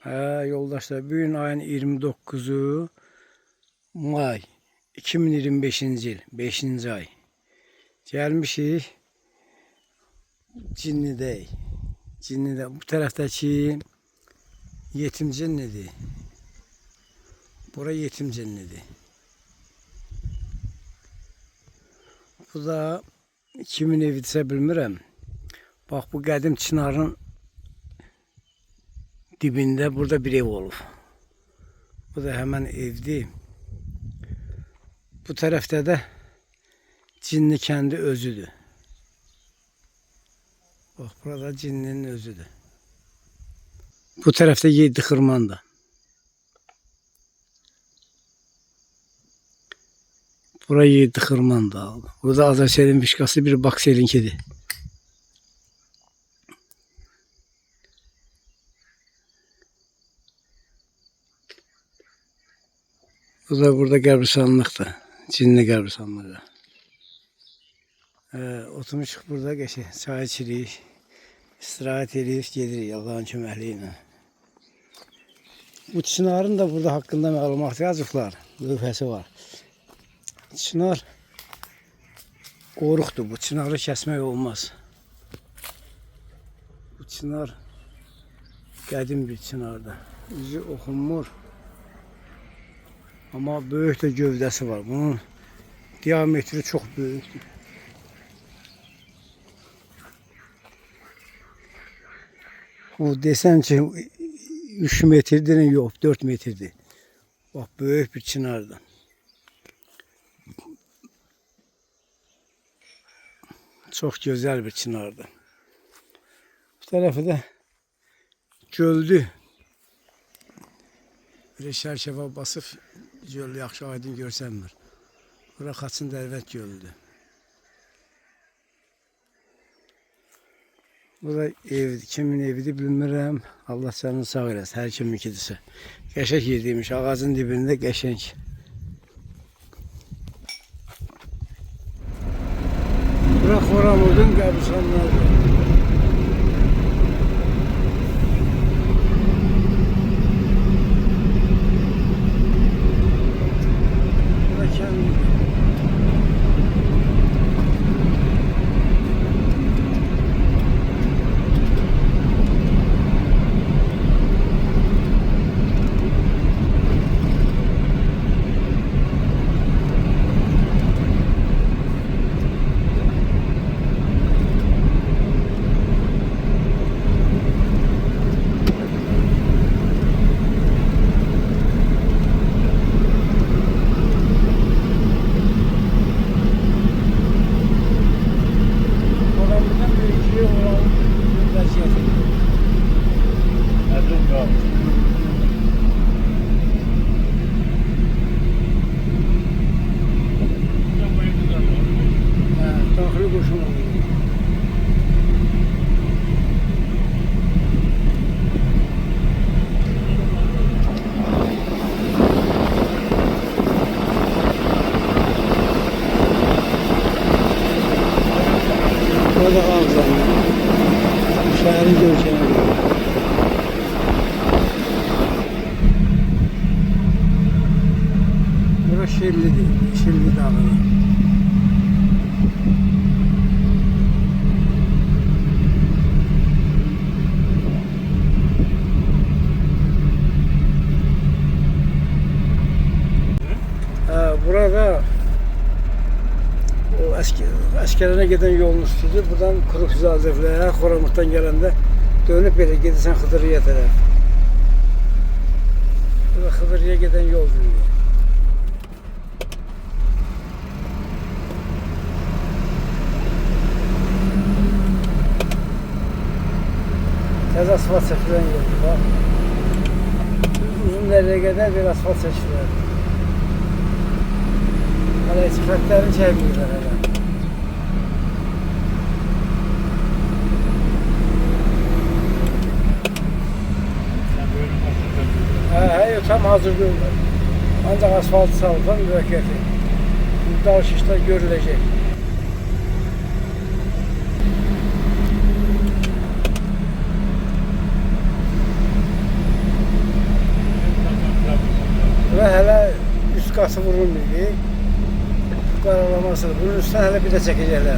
Yoldaşlar, bugün ayın 29'u May 2025. yıl 5. ay. Gelmişik Cinli'de. Bu taraftaki yetim cenneti. Burası yetim cenneti. Bu da kimin evidirsə bilmirəm. Bak, bu qədim çınarın dibinde burada bir ev olub. Bu da hemen evdi. Bu tarafta da Cinli kendi özüdür. Bak, burada Cinli'nin özüdür. Bu tarafta Yedi Xırmanda. Burası Yedi Xırmanda. Burada Azersel'in vişkası, bir Baksel'inkidir. Bu da burada qəbristanlıqdır. Cinli qəbristanlığı. Oturmuşuq burada, geçək, çay içirik, istirahət edirik, gedirik Allah'ın köməkliyi ilə. Bu çınarın da burada hakkında məlumat yazıblar, lövhəsi var. Çınar qoruqdur, bu çınarı kəsmək olmaz. Bu çınar qədim bir çınardır. Üzü oxunmur. Ama böyük de gövdəsi var. Bunun diametri çok böyükdür. O desəm ki 3 metrdir, yox 4 metrdir. Bak, böyük bir çınardır. Çok güzel bir çınardır. Bu tarafı da göldü. Böyle çərçəvə basıb göl yaxşı aydın görsənmir. Bura Xaçın Dərvət gölüdür. Bu da ev, kimin evidir bilmirəm. Allah canını sağ eləsin, hər kiminkidirsə. Qəşəng yerdiymiş, ağacın dibində qəşəng. Bura Xoramudun qəbristanlığı. Burada ağzı. Şehrin görkemi. Burası Şirli Dağı. Burada o əskerlərə gedən yolun üstüdür. Buradan Kuruksuzadəvləyə, Xoramutdan gələndə dönüb belə gedirsən Xıdırıya tərəf. Burada Xıdırıya gedən yoldur. Təzə asfalt çəkilən yoldur. Bax, uzun dərəyə qədər bir asfalt çəkilən. Hələ sifətlərini çəkmirlər hələ. Tam hazır görürlər. Ancaq asfaltı salırsan müvəqqəti. Dalışışlar görüləcək. karalaması vurulmuyor. Karalaması. Bunun üstüne hele bir de çekecekler.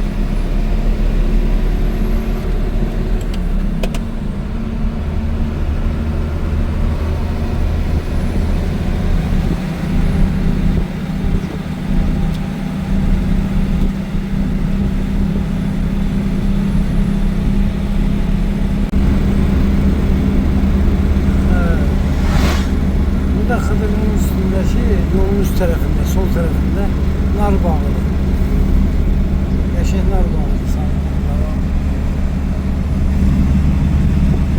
Burada Hıdır'ın üstündeki yolun üst tarafında, sol tarafında nar bağı. Yaşar nar bağı.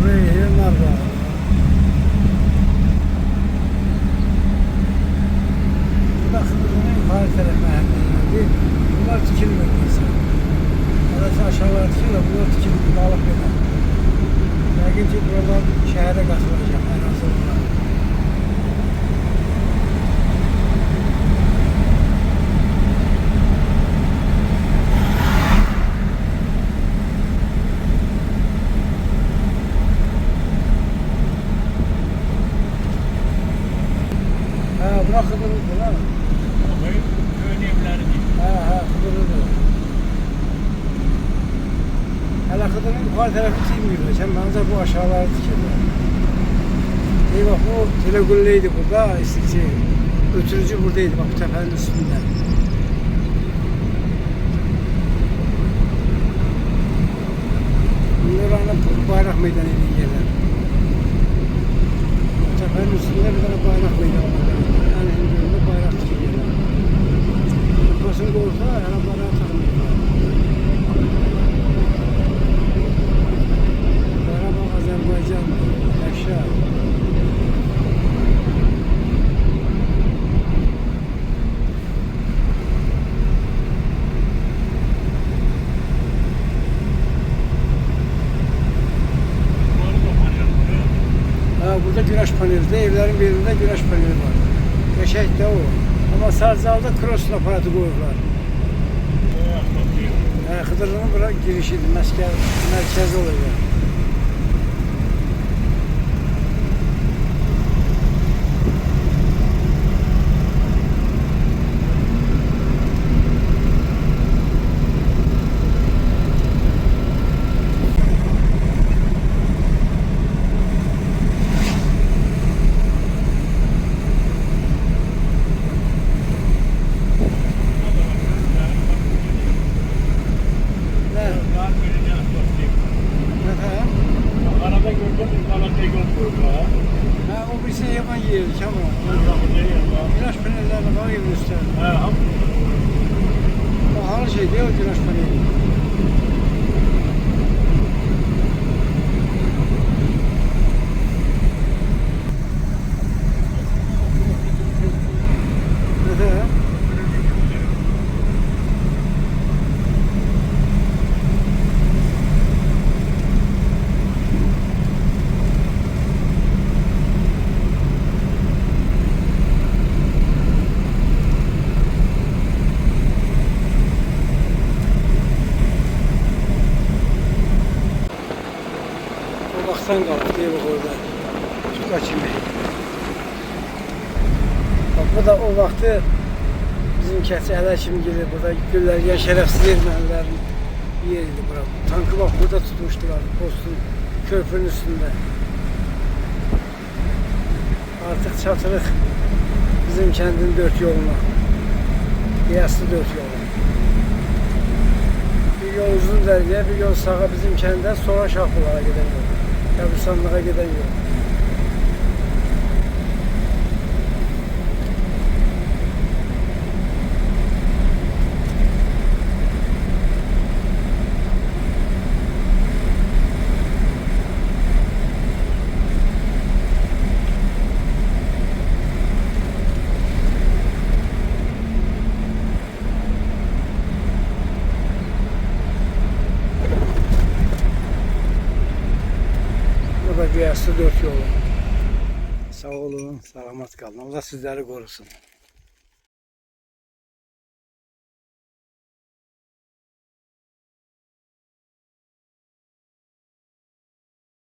Buraya nar bağı. Burada Hıdır'ın yukarı tarafına hemen. Bunlar tikilmiyor insan. Arası aşağılara tikiliyor, bunlar tikilmiyor, balık böyle. Lakin ki buradan şehre katılacak en azından. Bırak Hıdır'ı lan. Köyün evleri değil. Hıdır'ı. Hele Hıdır'ın yukarı tarafı çiğmiyor. Sen manzara bu aşağıları dikeliyor. İyi bak bu Telegülleydi burada. Ötürücü buradaydı bak bu tepenin üstünde. Bunlar ana bayrak meydanı ile yerler. Tepenin üstünde bir tane bayrak meydanı var. Yani önünde bayrak dikeliyor. Kafasını doğursa yana bayrağı takmıyor. Karabağ, Azerbaycan, Yaşa. Burada güneş paneli de evlerin birinde güneş paneli var. Geçek de o. Ama Sarzal'da cross aparatı koyurlar. Hıdır'ın bura girişiydi, merkez oluyor. Arada gördüm, Galata'yı gördüm. O bir şey yapan yerdik ama. Güneş panellerine bana gibi gösterdi. Pahalı şey değil o güneş paneli. Baksan kalır diye bak orada. Tut açayım. Bak bu da o vakti bizim keçi hele şimdi gelir burada güllerken şerefsiz ermenilerin yeriydi bura. Tankı bak burada tutmuştular postun köprünün üstünde. Artık çatırık bizim kendin dört yoluna. Yaslı dört yoluna. Bir yol uzun derdiye, bir yol sağa bizim kendinden sonra Şahbulara giden yol. Kabristanlığa giden yol. Güyası dört yolu. Sağ olun, selamat kalın. Allah sizleri korusun.